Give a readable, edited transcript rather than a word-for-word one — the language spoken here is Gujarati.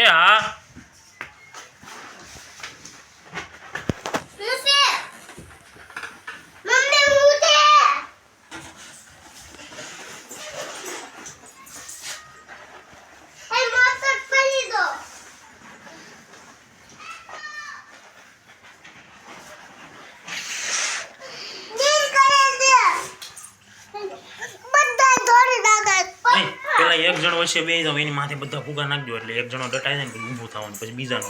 હા પેલા એક જણ વચ્ચે બે જાવ એની માથે બધા ફુગા નાખજો એટલે એક જણો ડટાઈ જાય ને ઊભું થવાનું પછી બીજાનો